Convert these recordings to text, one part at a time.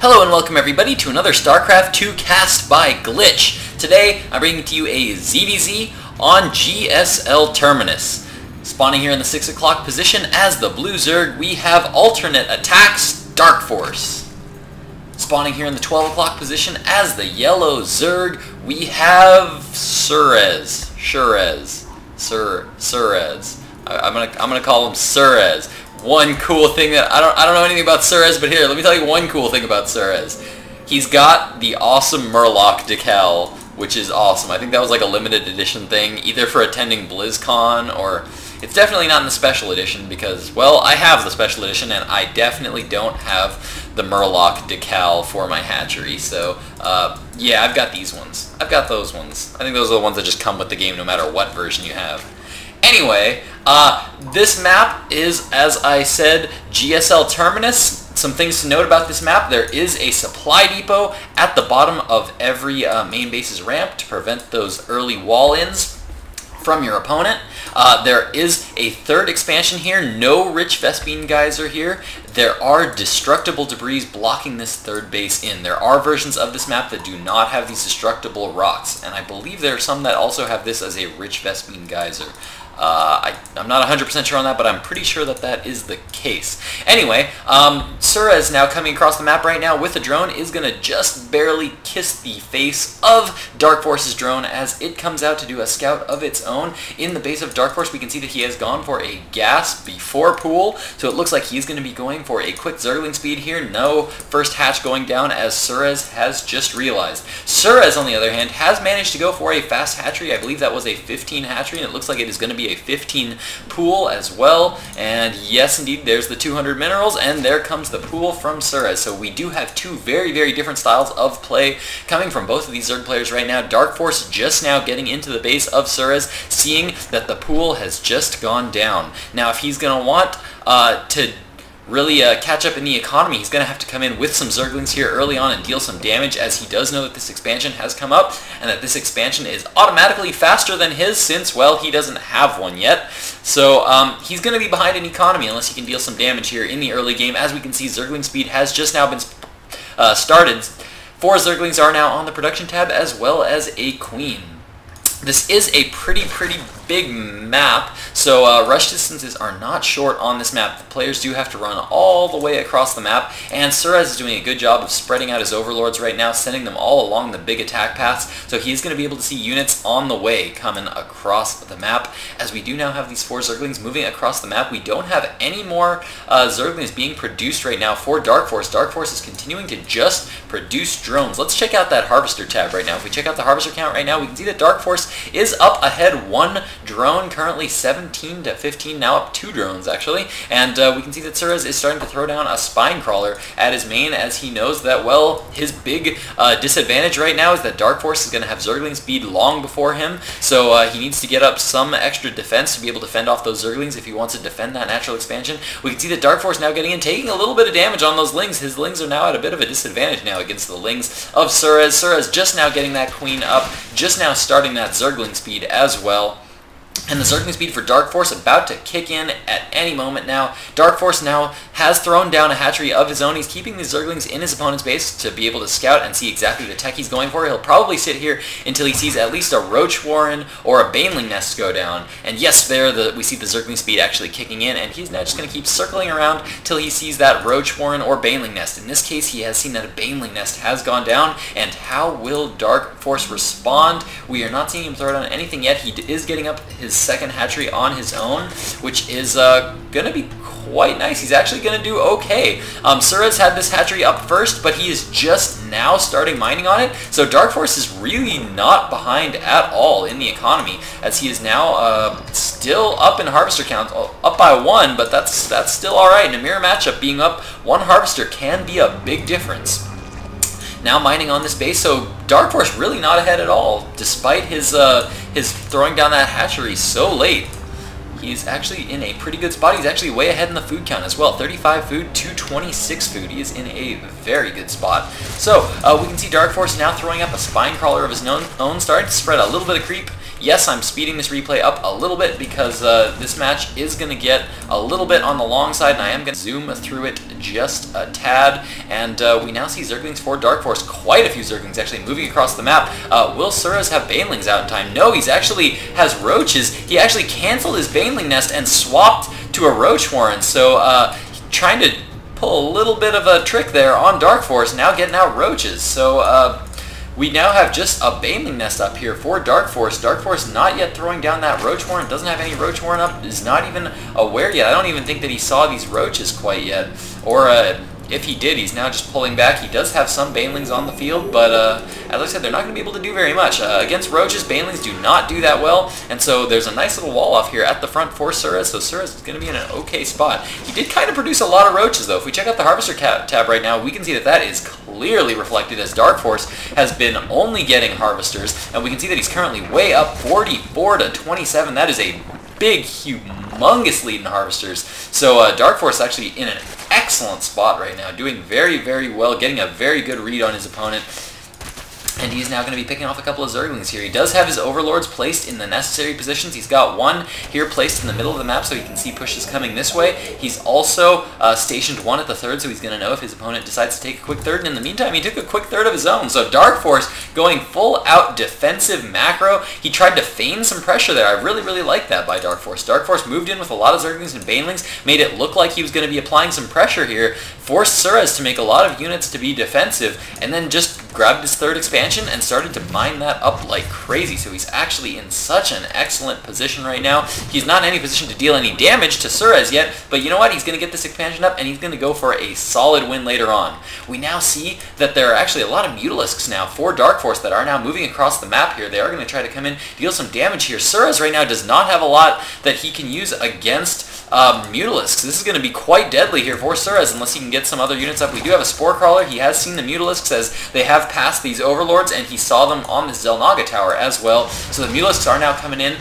Hello and welcome everybody to another StarCraft 2 cast by Glitch. Today I'm bringing to you a ZVZ on GSL Terminus. Spawning here in the 6 o'clock position as the blue Zerg, we have alternate attacks DarkFoRcE. Spawning here in the 12 o'clock position as the yellow Zerg, we have Surez. I'm gonna call him Surez. One cool thing that I don't know anything about Surez, but here, let me tell you one cool thing about Surez. He's got the awesome Murloc decal, which is awesome. I think that was like a limited edition thing, either for attending BlizzCon or it's definitely not in the special edition because, well, I have the special edition and I definitely don't have the Murloc decal for my hatchery. So, yeah, I've got these ones. I've got those ones. I think those are the ones that just come with the game no matter what version you have. Anyway, this map is, as I said, GSL Terminus. Some things to note about this map: there is a supply depot at the bottom of every main base's ramp to prevent those early wall-ins from your opponent. There is a third expansion here. No rich Vespene Geyser here. There are destructible debris blocking this third base in. There are versions of this map that do not have these destructible rocks, and I believe there are some that also have this as a rich Vespene Geyser. I'm not 100% sure on that, but I'm pretty sure that that is the case. Anyway, Surez now coming across the map right now with a drone is going to just barely kiss the face of DarkFoRcE's drone as it comes out to do a scout of its own. In the base of DarkFoRcE, we can see that he has gone for a gas before pool, so it looks like he's going to be going for a quick Zergling speed here. No first hatch going down as Surez has just realized. Surez, on the other hand, has managed to go for a fast hatchery. I believe that was a 15 hatchery, and it looks like it is going to be a 15 pool as well. And yes, indeed, there's the 200 minerals, and there comes the pool from Surez. So we do have two very, very different styles of play coming from both of these Zerg players right now. DarkFoRcE just now getting into the base of Surez, seeing that the pool has just gone down. Now, if he's going to want to really catch up in the economy, he's going to have to come in with some Zerglings here early on and deal some damage, as he does know that this expansion has come up and that this expansion is automatically faster than his since, well, he doesn't have one yet. So he's going to be behind in economy unless he can deal some damage here in the early game. As we can see, Zergling speed has just now been started. 4 Zerglings are now on the production tab as well as a queen. This is a pretty big map, so rush distances are not short on this map. The players do have to run all the way across the map, and Surez is doing a good job of spreading out his overlords right now, sending them all along the big attack paths, so he's going to be able to see units on the way coming across the map. As we do now have these 4 Zerglings moving across the map, we don't have any more Zerglings being produced right now for DarkFoRcE. DarkFoRcE is continuing to just produce drones. Let's check out that Harvester tab right now. If we check out the Harvester count right now, we can see that DarkFoRcE is up ahead 1 drone, currently 17 to 15, now up 2 drones actually, and we can see that Surez is starting to throw down a spine crawler at his main, as he knows that, well, his big disadvantage right now is that DarkFoRcE is going to have Zergling speed long before him, so he needs to get up some extra defense to be able to fend off those Zerglings if he wants to defend that natural expansion. We can see that DarkFoRcE now getting in, taking a little bit of damage on those Lings. His Lings are now at a bit of a disadvantage now against the Lings of Surez. Surez just now getting that queen up, just now starting that Zergling speed as well. And the Zergling speed for DarkFoRcE about to kick in at any moment now. DarkFoRcE now has thrown down a hatchery of his own. He's keeping these Zerglings in his opponent's base to be able to scout and see exactly the tech he's going for. He'll probably sit here until he sees at least a Roach Warren or a Baneling Nest go down. And yes, there we see the Zergling speed actually kicking in, and he's now just going to keep circling around till he sees that Roach Warren or Baneling Nest. In this case, he has seen that a Baneling Nest has gone down, and how will DarkFoRcE respond? We are not seeing him throw down anything yet. He is getting up his second hatchery on his own, which is going to be quite nice. He's actually going to do okay. Surez had this hatchery up first, but he is just now starting mining on it, so DarkFoRcE is really not behind at all in the economy, as he is now still up in harvester count, up by 1, but that's still alright. In a mirror matchup, being up 1 harvester can be a big difference. Now mining on this base, so DarkFoRcE really not ahead at all, despite his throwing down that hatchery so late. He's actually in a pretty good spot. He's actually way ahead in the food count as well. 35 food to 26 food. He is in a very good spot. So we can see DarkFoRcE now throwing up a spine crawler of his own, starting to spread a little bit of creep Yes, I'm speeding this replay up a little bit because this match is going to get a little bit on the long side, and I am going to zoom through it just a tad. And we now see Zerglings for aTnDarKFoRcE, quite a few Zerglings actually moving across the map. Will Suarez have Banelings out in time? No, he's actually has roaches. He actually canceled his Baneling nest and swapped to a Roach Warren, so trying to pull a little bit of a trick there on aTnDarKFoRcE, now getting out roaches. So we now have just a Baneling nest up here for aTnDarKFoRcE. aTnDarKFoRcE not yet throwing down that Roach Warren, doesn't have any Roach Warren up, is not even aware yet. I don't even think that he saw these roaches quite yet. Or if he did, he's now just pulling back. He does have some Banelings on the field, but as I said, they're not going to be able to do very much. Against roaches, Banelings do not do that well, and so there's a nice little wall off here at the front for Suarez, so Suarez is going to be in an okay spot. He did kind of produce a lot of roaches, though. If we check out the Harvester tab right now, we can see that that is clearly reflected as aTnDarKFoRcE has been only getting Harvesters, and we can see that he's currently way up 44 to 27. That is a big, humongous lead in Harvesters. So aTnDarKFoRcE is actually in an excellent spot right now, doing very, very well, getting a very good read on his opponent. And he's now going to be picking off a couple of Zerglings here. He does have his Overlords placed in the necessary positions. He's got one here placed in the middle of the map so he can see pushes coming this way. He's also stationed one at the third, so he's going to know if his opponent decides to take a quick third. And in the meantime, he took a quick third of his own. So aTnDarKFoRcE going full out defensive macro. He tried to feign some pressure there. I really, really like that by aTnDarKFoRcE. aTnDarKFoRcE moved in with a lot of Zerglings and Banelings, made it look like he was going to be applying some pressure here, forced Suarez to make a lot of units to be defensive, and then just grabbed his third expansion and started to mine that up like crazy. So he's actually in such an excellent position right now. He's not in any position to deal any damage to Suarez yet, but you know what? He's going to get this expansion up, and he's going to go for a solid win later on. We now see that there are actually a lot of Mutalisks now for aTnDarKFoRcE that are now moving across the map here. They are going to try to come in, deal some damage here. Suarez right now does not have a lot that he can use against Mutalisks. This is going to be quite deadly here for Suarez unless he can get some other units up. We do have a Spore Crawler. He has seen the Mutalisks as they have passed these Overlords, and he saw them on the Xel'Naga Tower as well. So the Mutalisks are now coming in.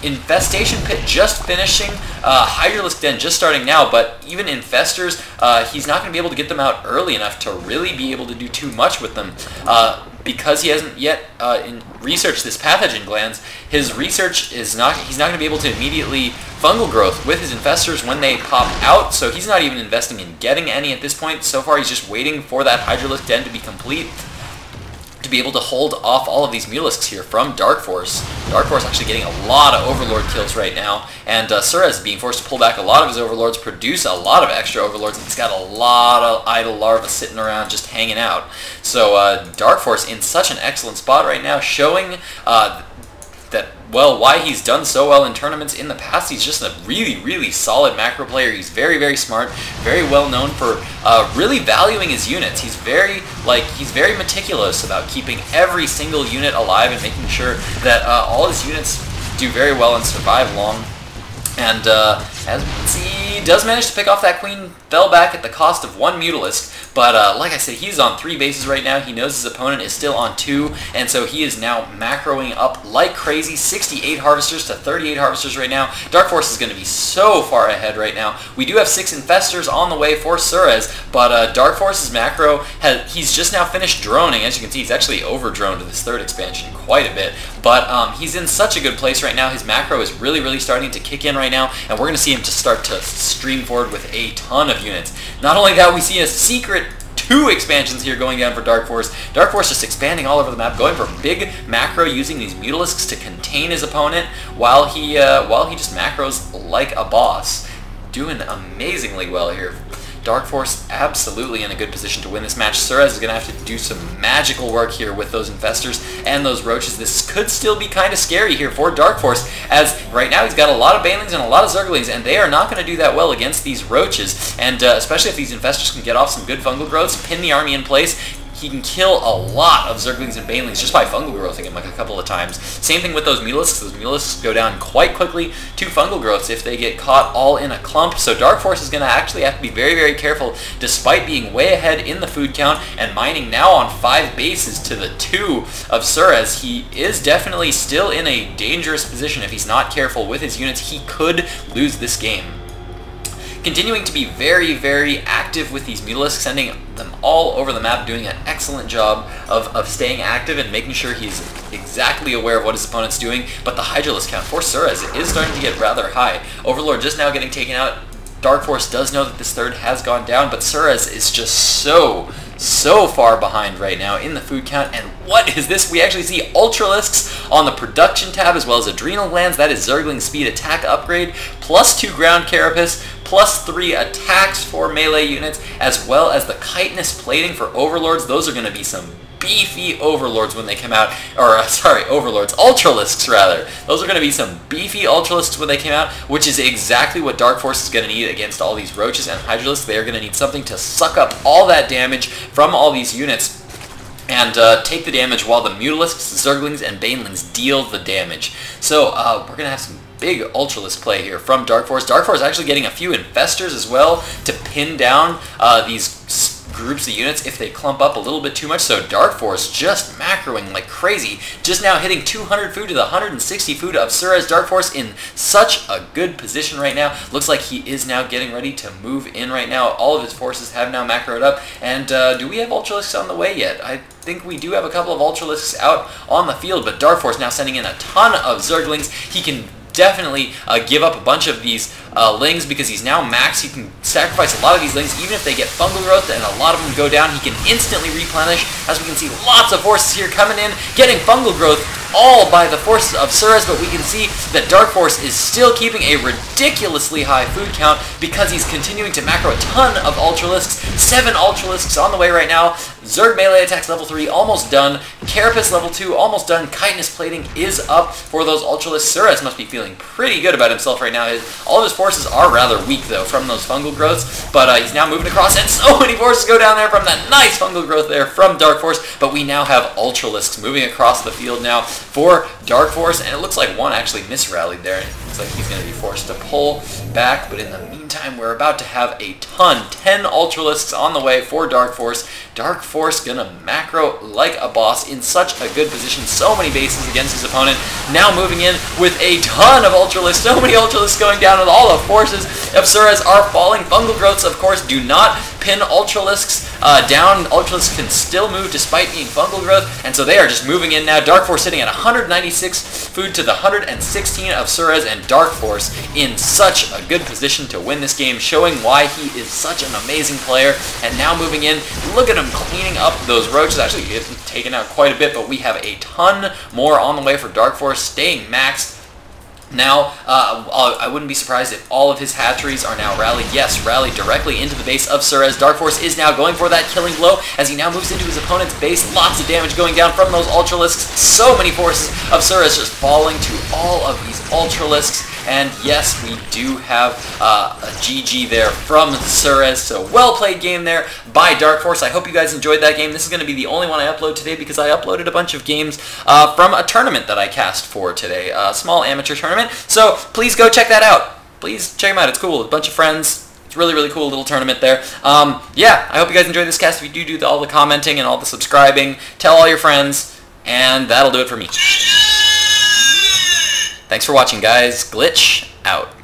Infestation Pit just finishing. Hydralisk Den just starting now, but even Infestors, he's not going to be able to get them out early enough to really be able to do too much with them. Because he hasn't yet researched this pathogen glands, his research is he's not going to be able to immediately fungal growth with his Infestors when they pop out, so he's not even investing in getting any at this point. So far, he's just waiting for that Hydralisk Den to be complete to be able to hold off all of these Mutalisks here from aTnDarKFoRcE. aTnDarKFoRcE actually getting a lot of Overlord kills right now, and Suarez being forced to pull back a lot of his Overlords, produce a lot of extra Overlords, and he's got a lot of idle larvae sitting around just hanging out. So aTnDarKFoRcE in such an excellent spot right now, showing that, well, why he's done so well in tournaments in the past. He's just a really, really solid macro player. He's very, very smart, very well known for really valuing his units. He's very meticulous about keeping every single unit alive and making sure that all his units do very well and survive long. And as we can see, he does manage to pick off that Queen Fellback at the cost of one Mutalisk, but like I said, he's on 3 bases right now. He knows his opponent is still on 2, and so he is now macroing up like crazy. 68 Harvesters to 38 Harvesters right now. aTnDarKFoRcE is going to be so far ahead right now. We do have 6 Infestors on the way for Suarez, but aTnDarKFoRcE's macro, he's just now finished droning. As you can see, he's actually over-droned this third expansion quite a bit, but he's in such a good place right now. His macro is really, really starting to kick in right now, and we're going to see him to start to stream forward with a ton of units. Not only that, we see a secret 2 expansions here going down for aTnDarKFoRcE. aTnDarKFoRcE just expanding all over the map, going for big macro, using these Mutalisks to contain his opponent while he just macros like a boss. Doing amazingly well here. aTnDarKFoRcE absolutely in a good position to win this match. Suarez is going to have to do some magical work here with those Infestors and those Roaches. This could still be kind of scary here for aTnDarKFoRcE, as right now he's got a lot of Banelings and a lot of Zerglings, and they are not going to do that well against these Roaches. And especially if these Infestors can get off some good fungal growths, pin the army in place, he can kill a lot of Zerglings and Banelings just by fungal growthing him like a couple of times. Same thing with those Mutalisks. Those Mutalisks go down quite quickly to fungal growths if they get caught all in a clump. So aTnDarKFoRcE is going to actually have to be very, very careful, despite being way ahead in the food count and mining now on 5 bases to the 2 of Suarez. He is definitely still in a dangerous position. If he's not careful with his units, he could lose this game. Continuing to be very, very active with these Mutalisks, sending them all over the map, doing an excellent job of staying active and making sure he's exactly aware of what his opponent's doing, but the Hydralisk count for Suarez is starting to get rather high. Overlord just now getting taken out. DarkFoRcE does know that this third has gone down, but Suarez is just so far behind right now in the food count. And what is this? We actually see Ultralisks on the production tab as well as Adrenal Glands. That is Zergling's speed attack upgrade, +2 ground carapace, +3 attacks for melee units, as well as the chitinous plating for overlords. Those are going to be some beefy overlords when they come out, or sorry, overlords, Ultralisks rather. Those are going to be some beefy Ultralisks when they come out, which is exactly what DarkFoRcE is going to need against all these roaches and Hydralisks. They are going to need something to suck up all that damage from all these units and take the damage while the Mutalisks, Zerglings, and Banelings deal the damage. So we're going to have some big Ultralisk play here from DarkFoRcE. DarkFoRcE actually getting a few Infestors as well to pin down these groups of units if they clump up a little bit too much. So DarkFoRcE just macroing like crazy, just now hitting 200 food to the 160 food of Suarez. DarkFoRcE in such a good position right now. Looks like he is now getting ready to move in right now. All of his forces have now macroed up. And do we have Ultralisks on the way yet? I think we do have a couple of Ultralisks out on the field, but DarkFoRcE now sending in a ton of Zerglings. He can definitely give up a bunch of these Lings because he's now maxed. He can sacrifice a lot of these Lings even if they get fungal growth and a lot of them go down. He can instantly replenish. As we can see, lots of forces here coming in, getting fungal growth all by the forces of Suarez, but we can see that DarkFoRcE is still keeping a ridiculously high food count because he's continuing to macro a ton of Ultralisks. 7 Ultralisks on the way right now. Zerg melee attacks level 3 almost done. Carapace level 2 almost done. Chitinous plating is up for those Ultralisks. Suarez must be feeling pretty good about himself right now. All of his forces are rather weak though from those fungal growths, but he's now moving across, and so many forces go down there from that nice fungal growth there from DarkFoRcE. But we now have Ultralisks moving across the field now for DarkFoRcE, and it looks like one actually misrallied there. It looks like he's going to be forced to pull back, but in the meantime, we're about to have a ton, 10 Ultralisks on the way for DarkFoRcE. DarkFoRcE gonna macro like a boss in such a good position, so many bases against his opponent. Now moving in with a ton of Ultralisks, so many Ultralisks going down, and all the forces of Suarez are falling. Fungal growths, of course, do not pin Ultralisks down. Ultralisks can still move despite being fungal growth, and so they are just moving in now. DarkFoRcE sitting at 196 food to the 116 of Suarez, and DarkFoRcE in such a good position to win this game, showing why he is such an amazing player. And now moving in, look at him cleaning up those roaches. Actually, getting taken out quite a bit, but we have a ton more on the way for DarkFoRcE, staying maxed. Now, I wouldn't be surprised if all of his hatcheries are now rallied. Yes, rallied directly into the base of Suarez. DarkFoRcE is now going for that killing blow as he now moves into his opponent's base. Lots of damage going down from those Ultralisks. So many forces of Suarez just falling to all of these Ultralisks. And yes, we do have a GG there from Suarez. So well played game there by DarkFoRcE. I hope you guys enjoyed that game. This is going to be the only one I upload today because I uploaded a bunch of games from a tournament that I cast for today. A small amateur tournament. So please go check that out. Please check them out. It's cool. A bunch of friends. It's really, really cool little tournament there. Yeah, I hope you guys enjoyed this cast. If you do all the commenting and all the subscribing, tell all your friends, and that'll do it for me. Thanks for watching, guys. Glitch out.